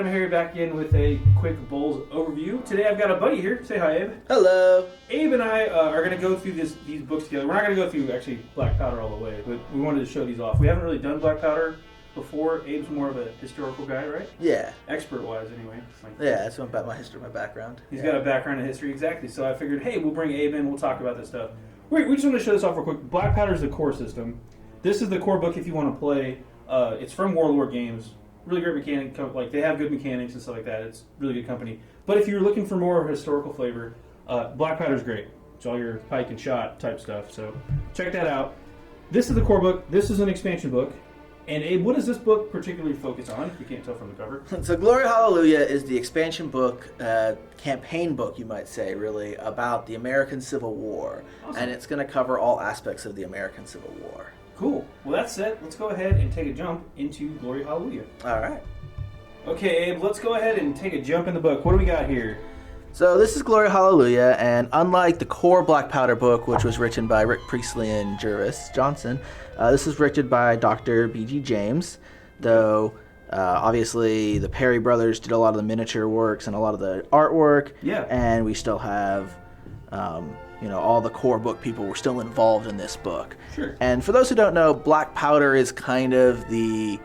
Adam Harry back in with a quick BoLS overview. Today I've got a buddy here. Say hi, Abe. Hello. Abe and I are going to go through these books together. We're not going to go through actually Black Powder all the way, but we wanted to show these off. We haven't really done Black Powder before. Abe's more of a historical guy, right? Yeah. Expert-wise, anyway. Yeah, that's about my history, my background. He's got a background in history, exactly. So I figured, hey, we'll bring Abe in. We'll talk about this stuff. We just want to show this off real quick. Black Powder is the core system. This is the core book if you want to play. It's from Warlord Games. Really great mechanic. Like, they have good mechanics and stuff like that. It's really good company. But if you're looking for more historical flavor, Black Powder's great. It's all your pike and shot type stuff. So check that out. This is the core book. This is an expansion book. And Abe, what does this book particularly focus on? If you can't tell from the cover. So Glory Hallelujah is the expansion book, campaign book, you might say, really, about the American Civil War. Awesome. And it's going to cover all aspects of the American Civil War. Cool. Well, that's it. Let's go ahead and take a jump into Glory Hallelujah. All right. Okay, Abe, let's go ahead and take a jump in the book. What do we got here? So this is Glory Hallelujah, and unlike the core Black Powder book, which was written by Rick Priestley and Jervis Johnson, this is written by Dr. B.G. James, though obviously the Perry brothers did a lot of the miniature works and a lot of the artwork, and we still have all the core book people were still involved in this book. Sure. And for those who don't know, Black Powder is kind of the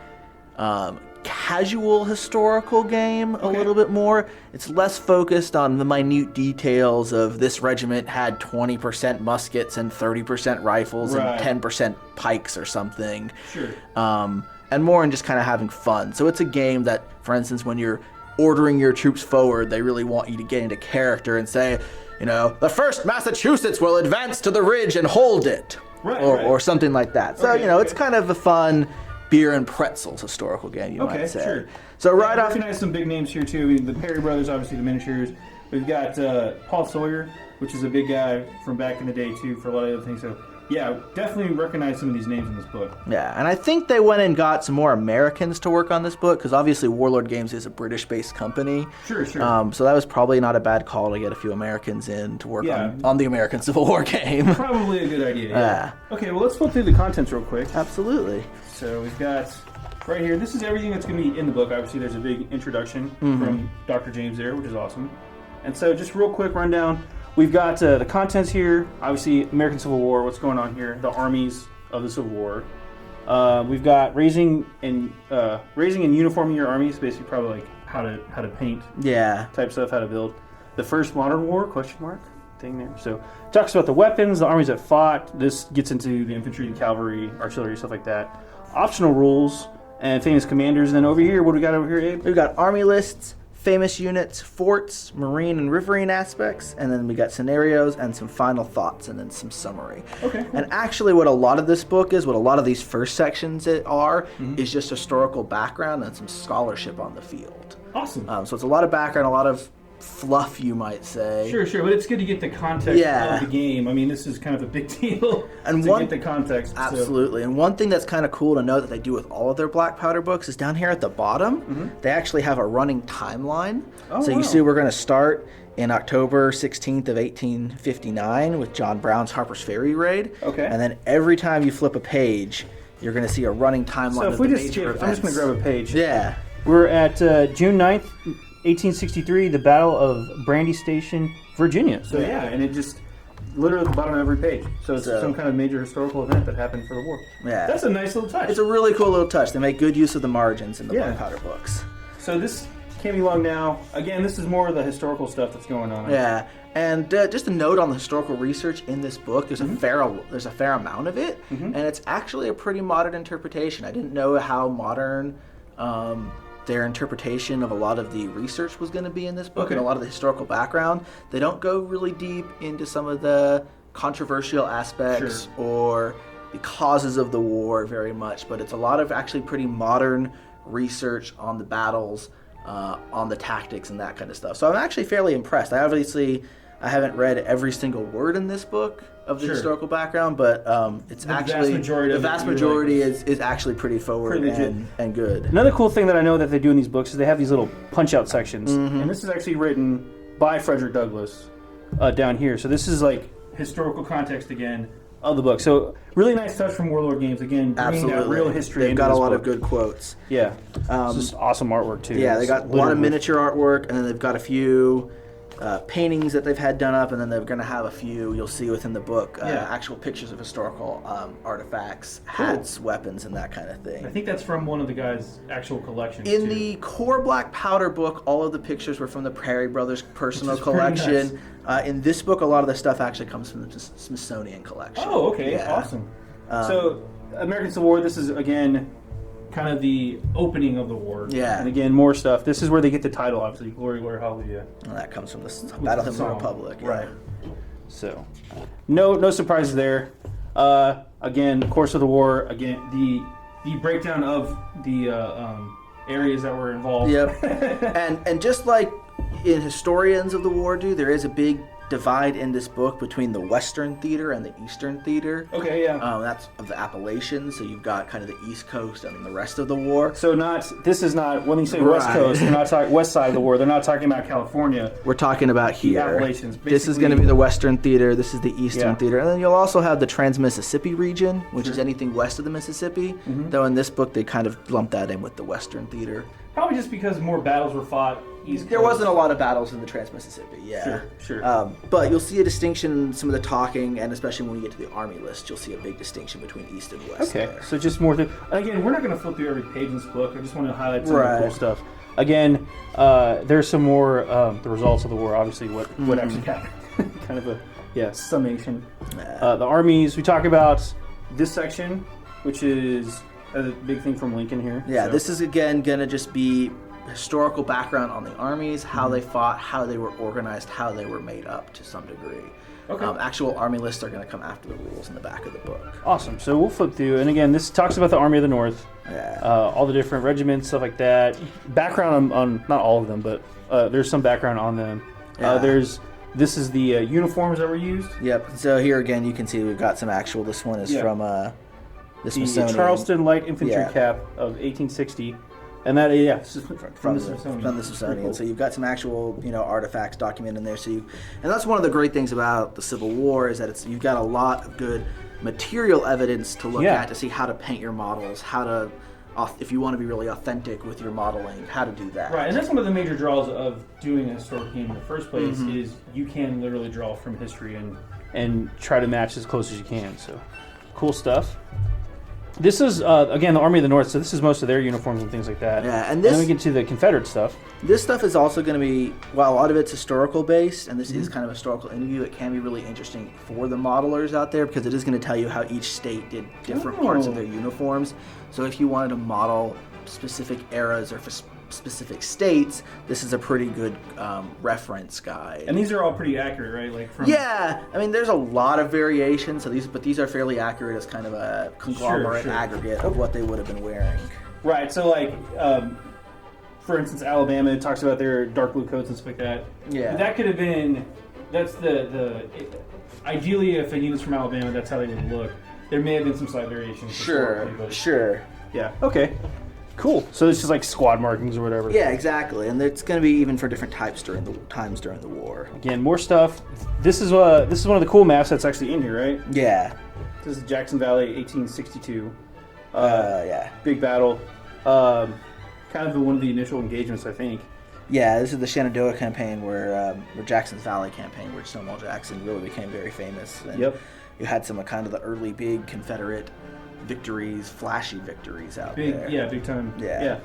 casual historical game a little bit more. It's less focused on the minute details of this regiment had 20% muskets and 30% rifles and 10% pikes or something. Sure. And more in just kind of having fun. So it's a game that, for instance, when you're ordering your troops forward, they really want you to get into character and say, the 1st Massachusetts will advance to the ridge and hold it. Or something like that. So, it's kind of a fun beer and pretzels historical game, you might say. Sure. So I recognize some big names here, too. I mean, the Perry brothers, obviously, the miniatures. We've got Paul Sawyer, which is a big guy from back in the day, too, for a lot of other things. So, yeah, definitely recognize some of these names in this book. Yeah, and I think they went and got some more Americans to work on this book, because obviously Warlord Games is a British-based company. Sure. So that was probably not a bad call to get a few Americans in to work on the American Civil War game. Probably a good idea, yeah. Okay, well, let's flip through the contents real quick. Absolutely. So we've got right here, this is everything that's going to be in the book. Obviously, there's a big introduction from Dr. James there, which is awesome. And so just real quick rundown. We've got the contents here, obviously American Civil War, what's going on here, the armies of the Civil War. We've got raising and uniforming your armies, basically probably like how to paint, type stuff, how to build. The first modern war, ? Thing there. So it talks about the weapons, the armies that fought. This gets into the infantry, the cavalry, artillery, stuff like that. Optional rules and famous commanders. And then over here, what do we got over here, Abe? We've got army lists, famous units, forts, marine and riverine aspects, and then we got scenarios and some final thoughts, and then some summary. Okay, cool. And actually what a lot of this book is, what a lot of these first sections is just historical background and some scholarship on the field. Awesome. So it's a lot of background, a lot of fluff, you might say. Sure, but it's good to get the context of the game. I mean, this is kind of a big deal to get the context. Absolutely. And one thing that's kind of cool to know that they do with all of their Black Powder books is down here at the bottom, they actually have a running timeline. You see we're going to start in October 16th of 1859 with John Brown's Harper's Ferry raid. Okay. And then every time you flip a page, you're going to see a running timeline of the major events. I'm just going to grab a page. Yeah. We're at June 9th, 1863, the Battle of Brandy Station, Virginia. So and it just literally at the bottom of every page. So it's some kind of major historical event that happened for the war. Yeah. That's a nice little touch. It's a really cool little touch. They make good use of the margins in the Black Powder books. So this can't be long now. Again, this is more of the historical stuff that's going on. Yeah. And just a note on the historical research in this book, there's a fair amount of it, and it's actually a pretty modern interpretation. I didn't know how modern their interpretation of a lot of the research was going to be in this book and a lot of the historical background. They don't go really deep into some of the controversial aspects or the causes of the war very much, but it's a lot of actually pretty modern research on the battles, on the tactics and that kind of stuff. So I'm actually fairly impressed. I haven't read every single word in this book of the historical background, but it's actually the vast majority is actually pretty forward and good. Another cool thing that I know that they do in these books is they have these little punch-out sections, and this is actually written by Frederick Douglass down here. So this is like historical context again of the book. So really nice touch from Warlord Games. Again, bringing that real history. They've got a lot book. of good quotes. Yeah, it's just awesome artwork too. Yeah, they It's got a lot of miniature artwork, and then they've got a few paintings that they've had done up, and then they're going to have a few you'll see within the book, actual pictures of historical artifacts, hats, weapons, and that kind of thing. I think that's from one of the guys' actual collections. In the core Black Powder book, all of the pictures were from the Prairie Brothers' personal collection. In this book, a lot of the stuff actually comes from the Smithsonian collection. Oh, okay, awesome. So, American Civil War, this is, again, kind of the opening of the war. Yeah. And again, more stuff. This is where they get the title, obviously, Glory, Glory, Hallelujah. And that comes from the Battle of the Republic. Yeah. Right. So, no surprises there. Again, course of the war, again, the breakdown of the areas that were involved. Yep. and just like in historians of the war do, there is a big divide in this book between the Western theater and the Eastern theater. Okay, yeah. That's of the Appalachians, so you've got kind of the East Coast and the rest of the war. So this is not, when you say West Coast, they're not talking West side of the war, they're not talking about California. We're talking about here. The Appalachians. This is going to be the Western theater, this is the Eastern theater, and then you'll also have the Trans-Mississippi region, which is anything west of the Mississippi, though in this book they kind of lump that in with the Western theater. Probably just because more battles were fought East Coast. There wasn't a lot of battles in the Trans-Mississippi, yeah. Sure. But you'll see a distinction in some of the talking, and especially when you get to the Army list, you'll see a big distinction between East and West. Okay, there. so just more again, we're not going to flip through every page in this book. I just want to highlight some of the cool stuff. Again, there's some more the results of the war, obviously what actually happened. Kind of a summation. The armies, we talk about this section, which is a big thing from Lincoln here. Yeah, this is again going to just be historical background on the armies, how they fought, how they were organized, how they were made up to some degree. Okay. Actual army lists are going to come after the rules in the back of the book. Awesome. So we'll flip through, and again, this talks about the Army of the North, all the different regiments, stuff like that. Background on not all of them, but there's some background on them. This is the uniforms that were used. Yep. So here again, you can see we've got some actual. This one is from the Smithsonian. Charleston Light Infantry cap of 1860. And that, this is from the Smithsonian. From the Smithsonian. Cool. So you've got some actual, artifacts documented in there. And that's one of the great things about the Civil War is that you've got a lot of good material evidence to look at to see how to paint your models, how to, if you want to be really authentic with your modeling, how to do that. Right, and that's one of the major draws of doing a historical game in the first place is you can literally draw from history and try to match as close as you can. So, cool stuff. This is, again, the Army of the North, so this is most of their uniforms and things like that. Yeah, and then we get to the Confederate stuff. This stuff is also going to be, while a lot of it's historical based, and this is kind of a historical interview, it can be really interesting for the modelers out there because it is going to tell you how each state did different parts of their uniforms. So if you wanted to model specific eras or for specific states, this is a pretty good reference guide. And these are all pretty accurate, right? Yeah, I mean, there's a lot of variation. But these are fairly accurate as kind of a conglomerate aggregate of what they would have been wearing. Right. So, for instance, Alabama talks about their dark blue coats and stuff like that. Yeah. That could have been. That's ideally, if a unit's from Alabama, that's how they would look. There may have been some slight variations. Sure. Yeah. Okay. Cool. So it's just like squad markings or whatever. Yeah, exactly. And it's going to be even for different times during the war. Again, more stuff. This is one of the cool maps that's actually in here, right? Yeah. This is Jackson Valley, 1862. Big battle. Kind of one of the initial engagements, I think. Yeah, this is the Shenandoah campaign where Jackson's Valley campaign, where Stonewall Jackson really became very famous. And you had some of kind of the early big Confederate victories, flashy victories out there. Yeah, big time. Yeah.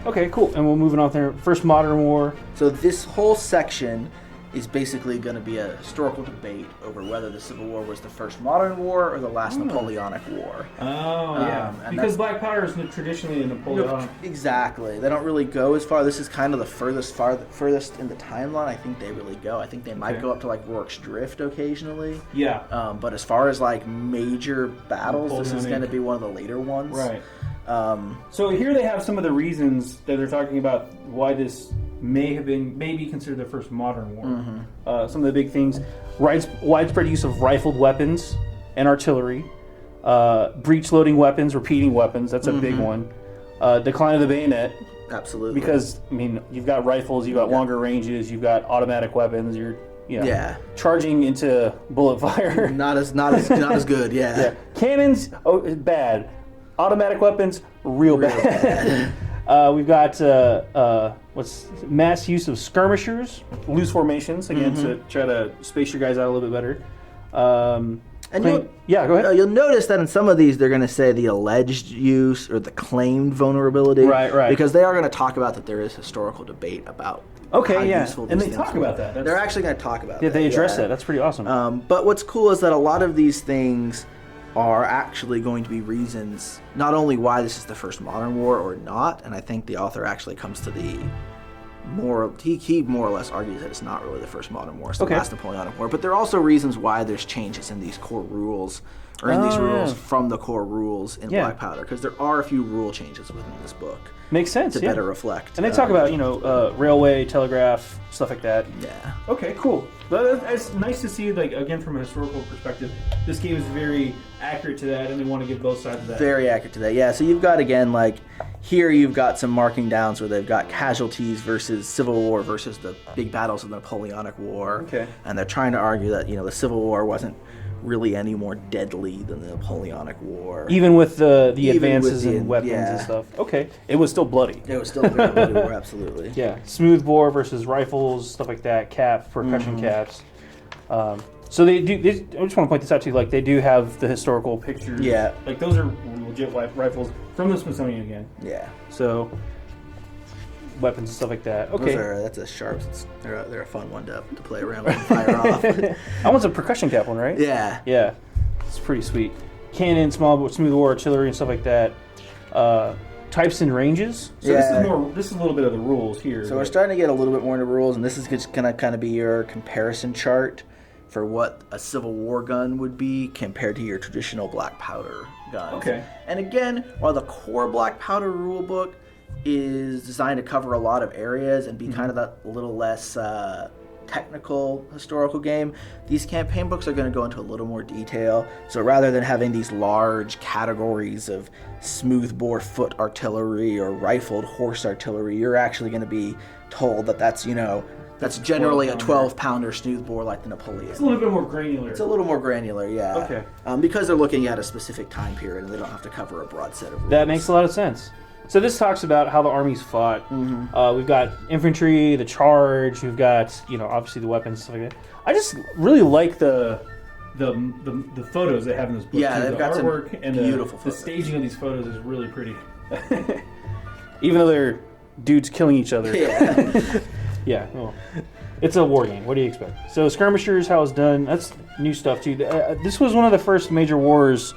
Okay, cool. And we'll move on there. First Modern War. So this whole section is basically going to be a historical debate over whether the Civil War was the first modern war or the last Napoleonic War. Oh, yeah. Because Black Powder is traditionally a Napoleonic. Exactly. They don't really go as far. This is kind of the furthest in the timeline I think they really go. I think they might go up to Rorke's Drift occasionally. Yeah. But as far as major battles, this is going to be one of the later ones. Right. So here they have some of the reasons that they're talking about why this may be considered the first modern war. Some of the big things: widespread use of rifled weapons and artillery, breech-loading weapons, repeating weapons. That's a big one. Decline of the bayonet. Absolutely. Because you've got rifles, you've got longer ranges, you've got automatic weapons. Yeah. charging into bullet fire. Not as good. Yeah. Yeah. Cannons, bad. Automatic weapons, real bad. We've got mass use of skirmishers, loose formations, again to try to space your guys out a little bit better. Go ahead. You'll notice that in some of these, they're going to say the alleged use or the claimed vulnerability. Right. Because they are going to talk about that there is historical debate about how useful these and they things talk were. about that. They're actually going to talk about that. Yeah, they address that. That's pretty awesome. But what's cool is that a lot of these things are actually going to be reasons not only why this is the first modern war or not, and I think the author actually comes to the he more or less argues that it's not really the first modern war, it's the last Napoleonic War, but there are also reasons why there's changes in these core rules, or in these rules from the core rules in Black Powder, because there are a few rule changes within this book. Makes sense, to better reflect. And they talk about, railway, telegraph, stuff like that. Yeah. Okay, cool. But it's nice to see, like, again, from a historical perspective, this game is very accurate to that, and they want to give both sides of that. Very accurate to that, yeah. So you've got, again, like, here you've got some marking downs where they've got casualties versus Civil War versus the big battles of the Napoleonic War. Okay. And they're trying to argue that, the Civil War wasn't really any more deadly than the Napoleonic War. Even with the advances in weapons and stuff. Okay. It was still bloody. It was still a very bloody war, absolutely. Yeah. Smooth bore versus rifles, stuff like that, caps, percussion caps. So they do, I just want to point this out too, like they do have the historical pictures. Yeah. Like those are legit rifles from the Smithsonian again. Yeah. So weapons and stuff like that. Okay. That's a sharp. They're a fun one to play around with and fire off. That one's a percussion cap one, right? Yeah. Yeah. It's pretty sweet. Cannon, smooth bore, artillery, and stuff like that. Types and ranges. So this is a little bit of the rules here. So we're starting to get a little bit more into rules, and this is just gonna kind of be your comparison chart for what a Civil War gun would be compared to your traditional black powder gun. Okay. And again, while the core black powder rule book is designed to cover a lot of areas and be kind of that little less technical historical game, these campaign books are going to go into a little more detail. So rather than having these large categories of smoothbore foot artillery or rifled horse artillery, you're actually going to be told that that's generally a 12-pounder smoothbore like the Napoleon. It's a little bit more granular. It's a little more granular, yeah. Okay. Because they're looking at a specific time period and they don't have to cover a broad set of rules. That makes a lot of sense. So this talks about how the armies fought. We've got infantry, the charge. We've got obviously the weapons, stuff like that. I just really like the photos they have in this book. Yeah, too. they've got artwork some and beautiful the photos. staging of these photos is really pretty. Even though they're dudes killing each other. Yeah. Yeah. Well, it's a war game. What do you expect? So skirmishers, how it's done. That's new stuff too. This was one of the first major wars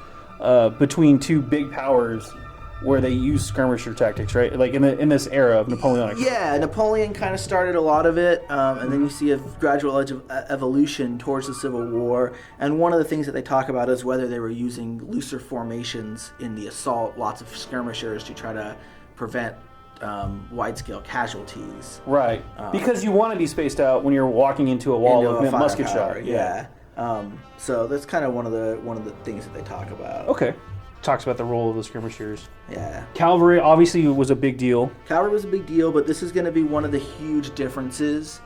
between two big powers where they used skirmisher tactics, right? Like in this era of Napoleonic. Yeah, Napoleon kind of started a lot of it, and then you see a gradual evolution towards the Civil War. And one of the things that they talk about is whether they were using looser formations in the assault, lots of skirmishers to try to prevent wide-scale casualties. Right, because you want to be spaced out when you're walking into a wall of musket shot. Yeah. So that's kind of one of the things that they talk about. Okay. Talks about the role of the skirmishers. Yeah. Cavalry obviously was a big deal. Cavalry was a big deal, but this is going to be one of the huge differences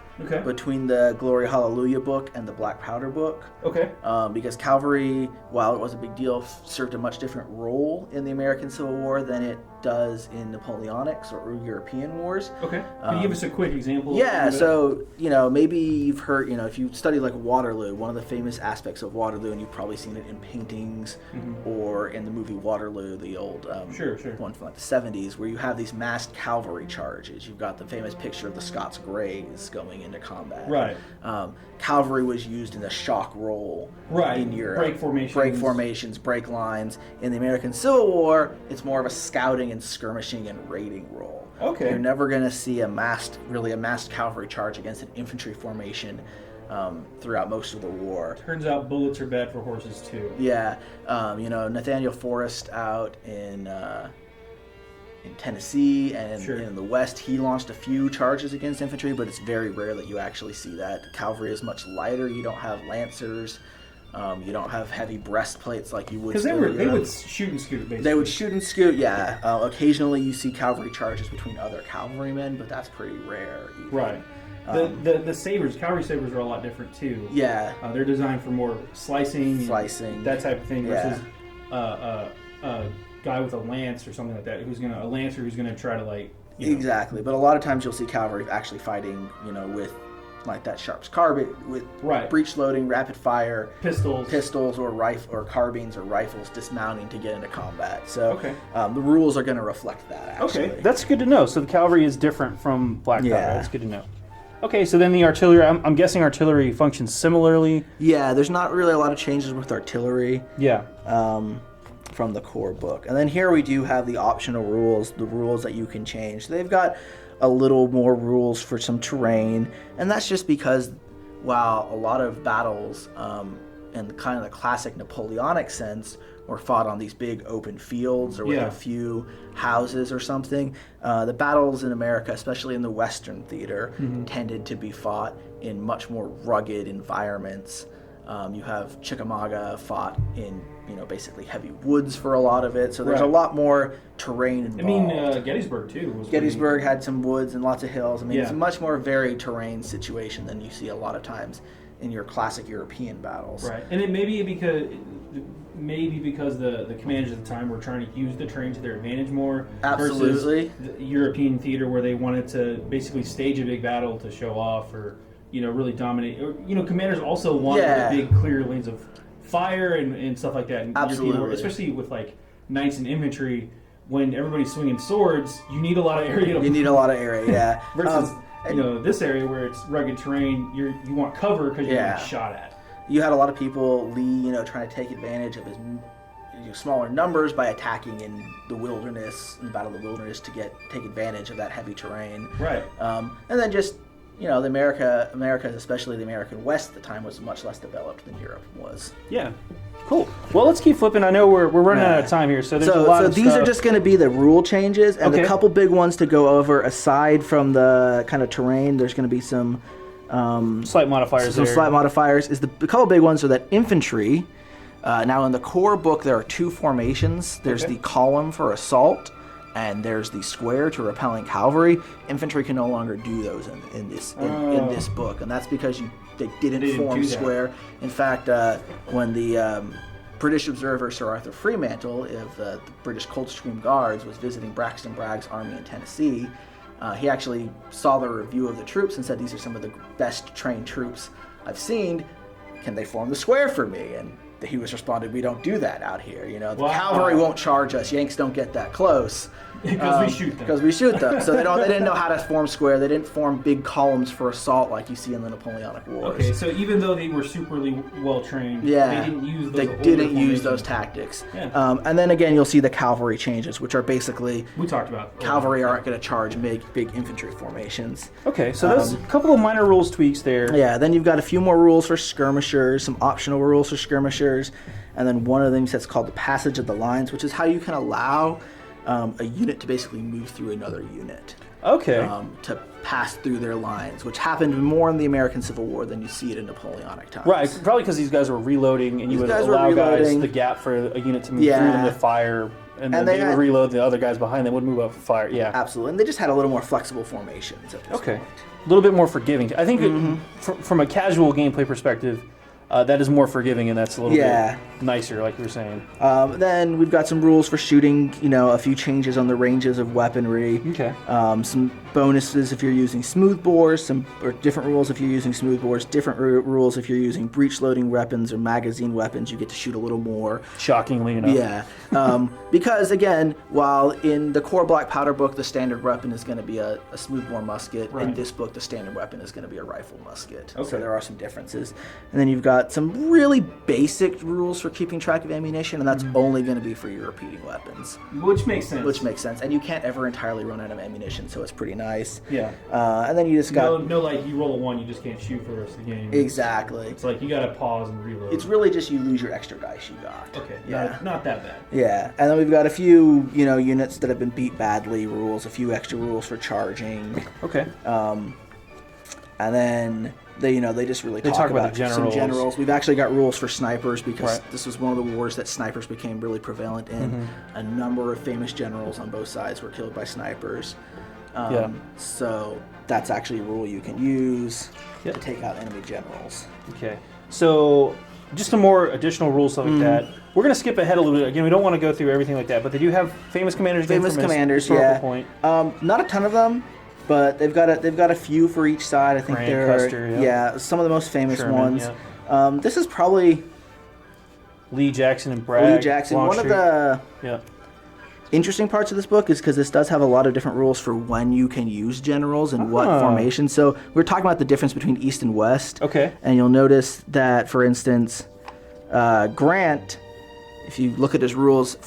between the Glory Hallelujah book and the Black Powder book. Okay. Because cavalry, while it was a big deal, served a much different role in the American Civil War than it does in Napoleonics or European wars. Okay. Can you give us a quick example? Yeah, so, maybe you've heard, if you study like Waterloo, one of the famous aspects of Waterloo, and you've probably seen it in paintings or in the movie Waterloo, the old one from like the 70s, where you have these massed cavalry charges. You've got the famous picture of the Scots Greys going into combat. Right. Cavalry was used in the shock roll in Europe. Break formations, break lines. In the American Civil War, it's more of a scouting and skirmishing and raiding role. Okay. You're never going to see a massed cavalry charge against an infantry formation throughout most of the war. Turns out bullets are bad for horses too. Yeah. Nathaniel Forrest out in Tennessee and in the West, he launched a few charges against infantry, but it's very rare that you actually see that. Cavalry is much lighter. You don't have lancers. You don't have heavy breastplates like you would. Because they would shoot and scoot, basically. They would shoot and scoot, yeah. Occasionally you see cavalry charges between other cavalrymen, but that's pretty rare. Even. Right. The sabers, cavalry sabers, are a lot different too. Yeah. They're designed for more slicing, that type of thing, versus a guy with a lance or something like that, a lancer who's gonna try to like. Exactly, but a lot of times you'll see cavalry actually fighting, with like that Sharp's carbine, with breech loading, rapid fire, pistols, or carbines or rifles dismounting to get into combat. So the rules are going to reflect that. Actually. Okay, that's good to know. So the cavalry is different from black cavalry. That's good to know. Okay, so then the artillery. I'm guessing artillery functions similarly. Yeah, there's not really a lot of changes with artillery. Yeah. From the core book. And then here we do have the optional rules, the rules that you can change. They've got a little more rules for some terrain, and that's just because while a lot of battles in kind of the classic Napoleonic sense were fought on these big open fields or with a few houses or something, the battles in America, especially in the Western theater, tended to be fought in much more rugged environments. You have Chickamauga fought in, basically heavy woods for a lot of it. So there's a lot more terrain involved. Gettysburg too. Gettysburg had some woods and lots of hills. It's a much more varied terrain situation than you see a lot of times in your classic European battles. Right, and it may be because the commanders at the time were trying to use the terrain to their advantage more. Absolutely. Versus the European theater where they wanted to basically stage a big battle to show off or really dominate. Or, commanders also wanted big clear lanes of fire and stuff like that. And absolutely. Especially with like knights and infantry, when everybody's swinging swords, you need a lot of area. You need a lot of area, yeah. Versus this area where it's rugged terrain, you want cover because you're getting shot at. You had a lot of people, Lee, trying to take advantage of his smaller numbers by attacking in the wilderness, in the Battle of the Wilderness, to take advantage of that heavy terrain. Right. And then just the America, especially the American West at the time, was much less developed than Europe was. Yeah. Cool. Well, let's keep flipping. I know we're running out of time here, so there's a lot of these stuff. are just going to be the rule changes, and the couple big ones to go over aside from the kind of terrain. There's going to be some slight modifiers. Slight modifiers is the couple big ones are that infantry. Now in the core book, there are two formations. There's the column for assault, and there's the square to repelling cavalry. Infantry can no longer do those in this book, and that's because they didn't form square. In fact, when the British observer Sir Arthur Fremantle of the British Coldstream Guards was visiting Braxton Bragg's army in Tennessee, he actually saw the review of the troops and said, "These are some of the best trained troops I've seen. Can they form the square for me?" And he was responded, "We don't do that out here. The cavalry won't charge us. Yanks don't get that close because we shoot them. Because we shoot them. So they didn't know how to form square. They didn't form big columns for assault like you see in the Napoleonic Wars. Okay, so even though they were superly well trained, they didn't use those tactics. Yeah. And then again, you'll see the cavalry changes, which are basically we talked about. Cavalry aren't going to charge big infantry formations. Okay, so there's a couple of minor rules tweaks there. Yeah. Then you've got a few more rules for skirmishers, some optional rules for skirmishers. And then one of them that's called the passage of the lines, which is how you can allow a unit to basically move through another unit. Okay. To pass through their lines, which happened more in the American Civil War than you see it in Napoleonic times. Right, probably because these guys were reloading, and you would allow guys the gap for a unit to move through them with fire, and then they would reload, the other guys behind them would move up for fire. Yeah, absolutely. And they just had a little more flexible formations at this point. A little bit more forgiving. I think from a casual gameplay perspective, that is more forgiving, and that's a little bit nicer, like you were saying. Then we've got some rules for shooting, a few changes on the ranges of weaponry. Okay. Some bonuses if you're using smooth bores, or different rules if you're using smooth bores, different rules if you're using breech loading weapons or magazine weapons. You get to shoot a little more. Shockingly enough. Yeah. Because, again, while in the core black powder book, the standard weapon is going to be a smooth bore musket, in this book, the standard weapon is going to be a rifle musket. Okay. So there are some differences. And then you've got some really basic rules for keeping track of ammunition, and that's only going to be for your repeating weapons. Which makes sense. And you can't ever entirely run out of ammunition, so it's pretty nice. Yeah. And then you just got... No, like, you roll a 1, you just can't shoot for the rest of the game. Exactly. It's like you got to pause and reload. It's really just you lose your extra dice you got. Okay. Yeah. Not that bad. Yeah. And then we've got a few, units that have been beat badly rules, a few extra rules for charging. Okay. And then... They just really talk about some generals. We've actually got rules for snipers because this was one of the wars that snipers became really prevalent in. A number of famous generals on both sides were killed by snipers. So that's actually a rule you can use Yep. to take out enemy generals. Okay. So just some more additional rules, stuff like that. We're going to skip ahead a little bit. Again, we don't want to go through everything like that, but they do have famous commanders. Famous commanders, yeah. Point. Not a ton of them, but they've got a few for each side. I think Grant, they're Custer, some of the most famous Sherman, ones. This is probably Lee, Jackson, and Bragg. Lee Jackson. One of the interesting parts of this book is because this does have a lot of different rules for when you can use generals and what formation. So we're talking about the difference between East and West. Okay. And you'll notice that, for instance, Grant, if you look at his rules,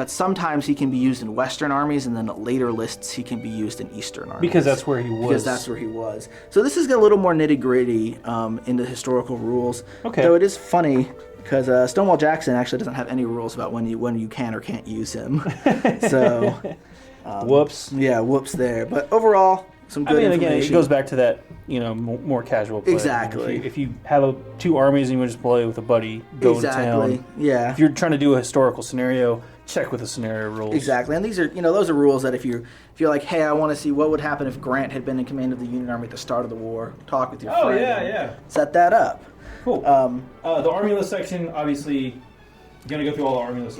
sometimes he can be used in Western armies, and then at later lists he can be used in Eastern armies. Because that's where he was. Because that's where he was. So this is a little more nitty-gritty into historical rules. Okay. Though it is funny, because Stonewall Jackson actually doesn't have any rules about when you can or can't use him. So, whoops. Yeah, whoops there. But overall, some good information. Again, it goes back to that, more casual play. Exactly. If you have two armies and you want to just play with a buddy, go to town. Yeah. If you're trying to do a historical scenario, check with the scenario rules. Exactly. And these are, those are rules that if you're like, hey, I want to see what would happen if Grant had been in command of the Union Army at the start of the war, talk with your friend. Oh, yeah. Set that up. Cool. The Army list section, obviously, going to go through all the Army lists,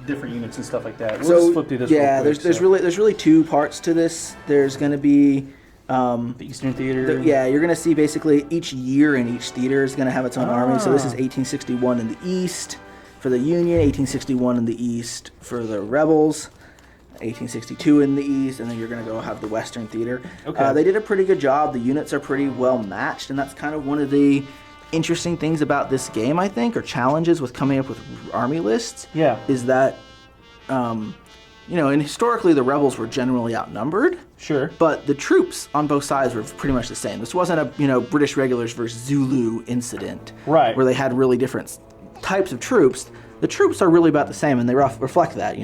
different units and stuff like that. We'll just flip through this real quick, there's really two parts to this. There's going to be the Eastern Theater. You're going to see basically each year in each theater is going to have its own army. So this is 1861 in the East for the Union, 1861 in the East for the Rebels, 1862 in the East, and then you're going to go have the Western Theater. Okay. They did a pretty good job. The units are pretty well matched, and that's kind of one of the interesting things about this game, I think, or challenges with coming up with army lists. Yeah. Is that, and historically the rebels were generally outnumbered. Sure. But the troops on both sides were pretty much the same. This wasn't a, British regulars versus Zulu incident. Right. Where they had really different types of troops. The troops are really about the same, and they reflect that,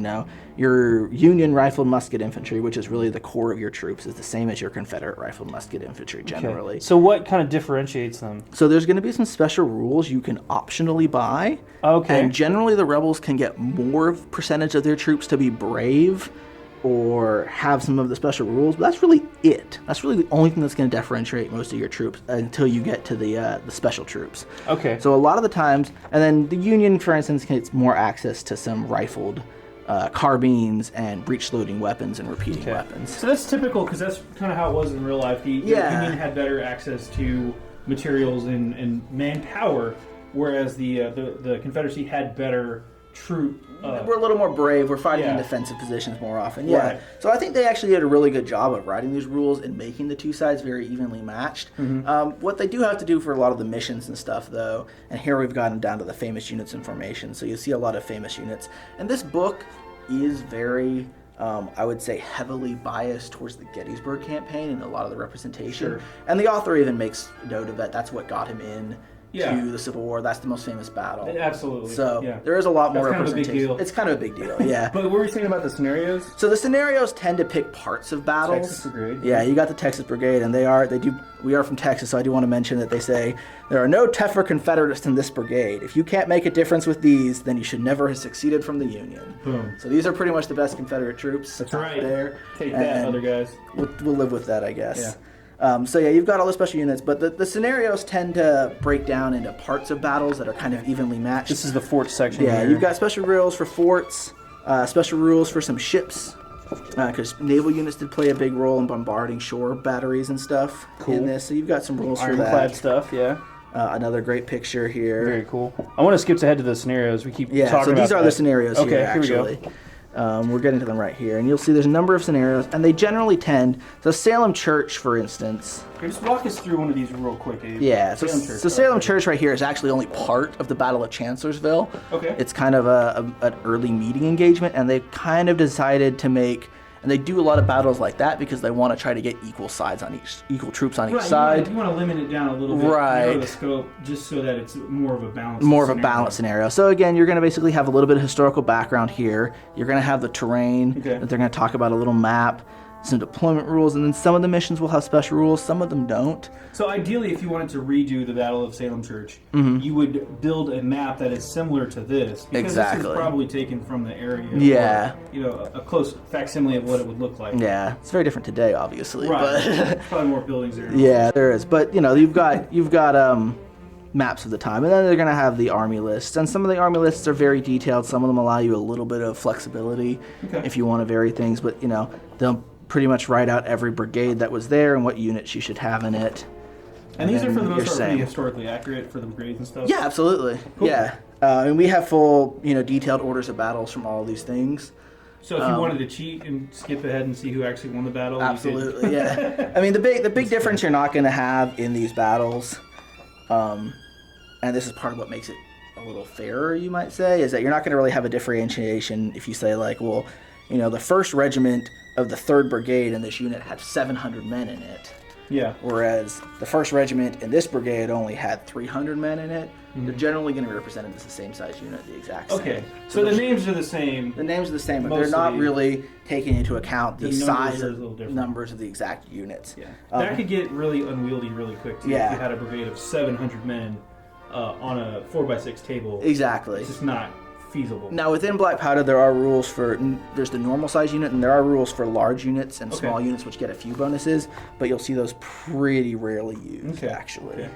Your Union rifled musket infantry, which is really the core of your troops, is the same as your Confederate rifled musket infantry generally. Okay. So what kind of differentiates them? So there's going to be some special rules you can optionally buy. Okay. And generally the rebels can get more percentage of their troops to be brave or have some of the special rules, but that's really it. That's really the only thing that's going to differentiate most of your troops until you get to the special troops. Okay. So a lot of the times, and then the Union, for instance, gets more access to some rifled carbines and breech-loading weapons and repeating weapons. So that's typical because that's kind of how it was in real life. The Union had better access to materials and manpower, whereas the Confederacy had better troop. We're a little more brave. We're fighting in defensive positions more often. Yeah. Right. So I think they actually did a really good job of writing these rules and making the two sides very evenly matched. Mm-hmm. What they do have to do for a lot of the missions and stuff, though, and here we've gotten down to the famous units and formations. So you see a lot of famous units. And this book is very, I would say, heavily biased towards the Gettysburg campaign and a lot of the representation. Sure. And the author even makes note of that. That's what got him in to the Civil War. That's the most famous battle. Absolutely. So there is a lot more representation. Kind of a big deal. It's kind of a big deal, yeah. But what were you saying about the scenarios? So the scenarios tend to pick parts of battles. Texas Brigade. Yeah, you got the Texas Brigade, and we are from Texas, so I do want to mention that they say, there are no tougher Confederates in this brigade. If you can't make a difference with these, then you should never have succeeded from the Union. Boom. So these are pretty much the best Confederate troops. That's right. There. Take that, other guys. We'll live with that, I guess. Yeah. You've got all the special units, but the scenarios tend to break down into parts of battles that are kind of evenly matched. This is the fort section. Yeah, here. You've got special rules for forts, special rules for some ships, because naval units did play a big role in bombarding shore batteries and stuff in this. So you've got some rules for that. Ironclad stuff, yeah. Another great picture here. Very cool. I want to skip ahead to the scenarios. We keep talking about so these are the scenarios here, actually. Here we go. We're getting to them right here, and you'll see there's a number of scenarios, and they generally tend. So Salem Church, for instance. Okay, just walk us through one of these real quick, Dave. Yeah, Salem Church right here is actually only part of the Battle of Chancellorsville. Okay. It's kind of an early meeting engagement, and they've kind of decided to make. And they do a lot of battles like that because they want to try to get equal troops on each side. You want to limit it down a little bit, narrow the scope, just so that it's more of a balanced scenario. So again, you're going to basically have a little bit of historical background here. You're going to have the terrain that they're going to talk about, a little map. some deployment rules, and then some of the missions will have special rules, some of them don't. So ideally, if you wanted to redo the Battle of Salem Church, you would build a map that is similar to this. Because Exactly. This is probably taken from the area. Yeah. Or, a close facsimile of what it would look like. Yeah, it's very different today, obviously. Right. But There's probably more buildings there. yeah, there is. But you've got maps of the time, and then they're gonna have the army lists, and some of the army lists are very detailed. Some of them allow you a little bit of flexibility if you want to vary things, but they'll pretty much write out every brigade that was there and what units you should have in it. And these are for the most part pretty historically accurate for the brigades and stuff? Yeah, absolutely. Cool. Yeah. And we have full, detailed orders of battles from all of these things. So if you wanted to cheat and skip ahead and see who actually won the battle, absolutely, yeah. I mean, the big difference you're not going to have in these battles, and this is part of what makes it a little fairer, you might say, is that you're not going to really have a differentiation if you say, like, well, the 1st Regiment of the 3rd Brigade in this unit had 700 men in it. Yeah. Whereas the 1st Regiment in this brigade only had 300 men in it. They're generally going to be represented as the same size unit, the exact same. Okay. So the names are the same. The names are the same, but they're not really taking into account the size of numbers of the exact units. Yeah. That could get really unwieldy really quick, too, if you had a brigade of 700 men on a 4x6 table. Exactly. It's just not feasible. Now, within Black Powder, there are rules for, there's the normal size unit, and there are rules for large units and small units, which get a few bonuses, but you'll see those pretty rarely used, actually. Okay.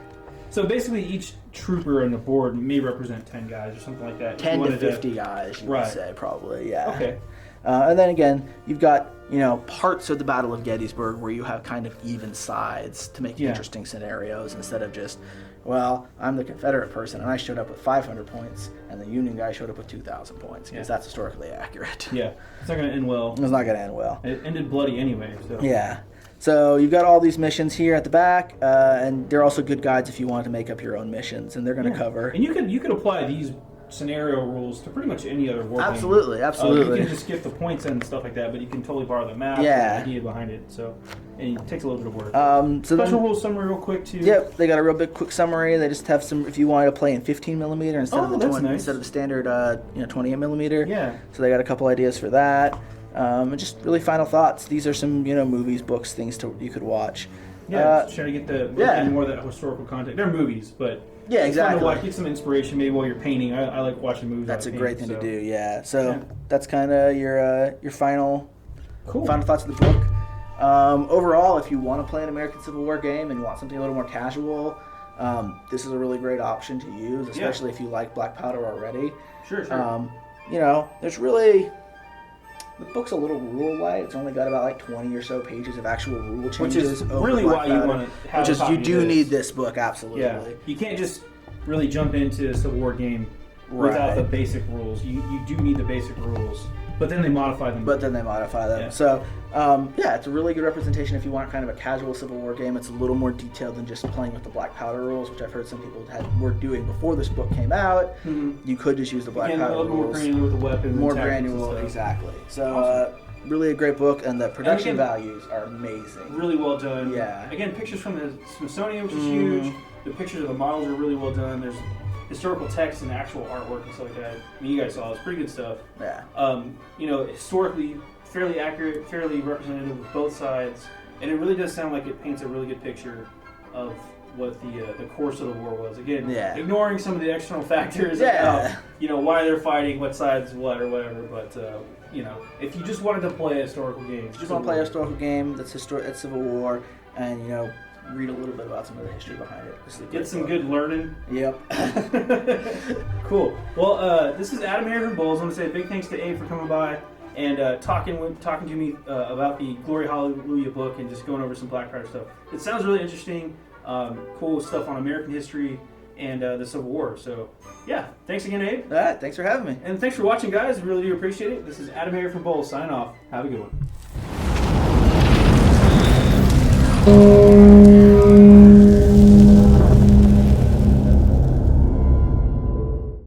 So basically, each trooper on the board may represent 10 guys or something like that. 10 to 50 guys, you would say, probably, yeah. Okay. And then again, you've got, parts of the Battle of Gettysburg where you have kind of even sides to make interesting scenarios instead of just, well, I'm the Confederate person and I showed up with 500 points and the Union guy showed up with 2,000 points because that's historically accurate. Yeah, it's not going to end well. It's not going to end well. It ended bloody anyway. So. Yeah. So you've got all these missions here at the back, and they're also good guides if you wanted to make up your own missions, and they're going to cover. And you could apply these scenario rules to pretty much any other war game. Absolutely. You can just skip the points and stuff like that, but you can totally borrow the map and the idea behind it. So, and it takes a little bit of work. Special rules summary real quick too. Yep, they got a real big quick summary. They just have some, if you wanted to play in 15 millimeter instead of the standard 28 millimeter. Yeah. So they got a couple ideas for that. And just really final thoughts. These are some movies, books, things you could watch. Yeah, trying to get more of that historical content. They're movies, but exactly. Get some inspiration maybe while you're painting. I like watching movies. That's a great thing to do. Yeah. So that's kind of your final thoughts of the book. Overall, if you want to play an American Civil War game and you want something a little more casual, this is a really great option to use, especially if you like Black Powder already. Sure. There's really. The book's a little rule light. It's only got about 20 or so pages of actual rule changes. Which is really why you want to have a copy you do need this book, absolutely. Yeah. You can't just really jump into a Civil War game without the basic rules. You do need the basic rules. But then they modify them. Yeah. So, it's a really good representation if you want kind of a casual Civil War game. It's a little more detailed than just playing with the Black Powder rules, which I've heard some people were doing before this book came out. Mm-hmm. You could just use the Black Powder rules. More granular with the weapons. More granular, exactly. So, really a great book, and the production values are amazing. Really well done. Yeah. Again, pictures from the Smithsonian, which is huge. The pictures of the models are really well done. There's historical text and actual artwork and stuff like that. I mean, you guys saw it's pretty good stuff. Yeah. Historically fairly accurate, fairly representative of both sides, and it really does sound like it paints a really good picture of what the course of the war was. Again, ignoring some of the external factors about why they're fighting, what side's what or whatever. But if you just wanted to play a historical game, that's Civil War, and read a little bit about some of the history behind it. Get some good learning. Yep. Cool. Well, this is AdamHarry from BoLS. I want to say a big thanks to Abe for coming by and talking to me about the Glory Hallelujah book and just going over some Black Powder stuff. It sounds really interesting. Cool stuff on American history and the Civil War. So, thanks again, Abe. All right, thanks for having me. And thanks for watching, guys. Really do appreciate it. This is AdamHarry from BoLS. Signing off. Have a good one.